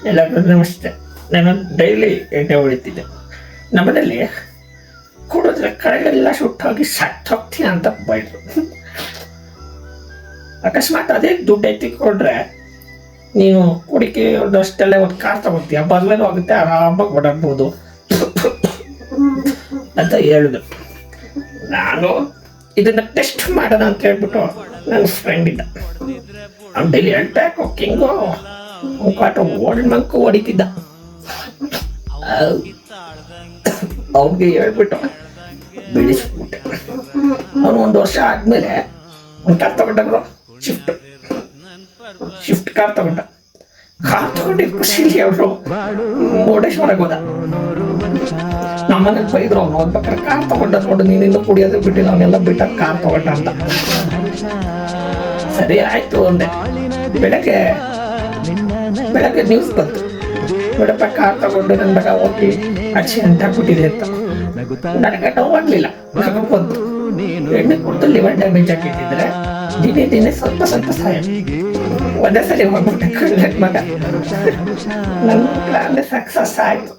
ಎಲ್ಲರಿಗೂ ನಮಸ್ತೆ. ನಾನು ಡೈಲಿ ಎಣ್ಣೆ ಹೊಡಿತಿದ್ದೆ. ನಮ್ಮದಲ್ಲಿ ಕುಡಿದ್ರೆ ಕಡೆಗೆಲ್ಲ ಸುಟ್ಟೋಗಿ ಸತ್ತೋಗ್ತೀನಿ ಅಂತ ಬೈದ್ರು. ಅಕಸ್ಮಾತ್ ಅದೇ ದುಡ್ಡು ಎತ್ತಿಕೊಂಡ್ರೆ ನೀನು ಕುಡಿಕೆ ಅಷ್ಟೆಲ್ಲ ಒಂದು ಕಾರ್ ತಗೋತೀಯ, ಬದಲೇನೂ ಆಗುತ್ತೆ, ಆರಾಮಾಗಿ ಓಡಾಡ್ಬೋದು ಅಂತ ಹೇಳಿದ್ರು. ನಾನು ಇದನ್ನ ಟೆಸ್ಟ್ ಮಾಡೋಣ ಅಂತ ಹೇಳ್ಬಿಟ್ಟು ನನ್ನ ಫ್ರೆಂಡ್ ಇದ್ದ, ಅವ್ನು ಡೈಲಿ ಹೇಳ್ತಾ ಕುಕ್ಕಿಂಗು ಮುಖಾಟ ಓಲ್ಡ್ ಮಂಕು ಹೊಡಿತಿದ್ದ. ಅವ್ನಿಗೆ ಹೇಳ್ಬಿಟ್ಟು ಬಿಡಿಸ್ಬಿಟ್ಟೆ. ಅವನು 1 ವರ್ಷ ಆದ್ಮೇಲೆ ಒಂದು ಕಾರ್ ತಗೊಂಡ್ರು, ಶಿಫ್ಟ್ ಕಾರ್ ತಗೊಂಡ. ತಗೊಂಡಿದ್ ಖುಷಿಲಿ ಅವರು ಮುರುಡೇಶ್ವರಕ್ಕೆ ಹೋದ. ನಮ್ಮನೇಲಿ ಬೈದ್ರು, ಅವ್ನು ಹೋಗ್ಬೇಕಾದ್ರೆ ಕಾರ್ ತಗೊಂಡ ನೋಡು, ನೀನಿಂದ ಕುಡಿಯೋದು ಬಿಟ್ಟಿಲ್ಲ, ಅವನ್ನೆಲ್ಲ ಬಿಟ್ಟ ಕಾರ್ ತಗೊಂಡ ಅಂತ. ಸರಿ ಆಯ್ತು ಅಂದೆ. ಬೆಳಗ್ಗೆ ನ್ಯೂಸ್ ಬಂತು, ನೋಡಪ್ಪ ಕಾರ್ ತಗೊಂಡು ನನ್ನ ಮಗ ಹೋಗಿ ಆಕ್ಸಿಡೆಂಟ್ ಆಗ್ಬಿಟ್ಟಿದೆ ಅಂತ. ನನಗೆ ನೋವಾಗ್ಲಿಲ್ಲ, ಬಂತು. ಎಣ್ಣೆ ಕೊಟ್ಟು ಲಿವರ್ ಡ್ಯಾಮೇಜ್ ಆಗಿಟ್ಟಿದ್ರೆ ದಿನೇ ಸ್ವಲ್ಪ ಸಹಾಯ. ಒಂದೇ ಸರಿ ಹೋಗ್ಬಿಟ್ಟೆ ಮಗ. ನನ್ನ ಪ್ಲಾನ್ ಸಕ್ಸಸ್ ಆಯ್ತು.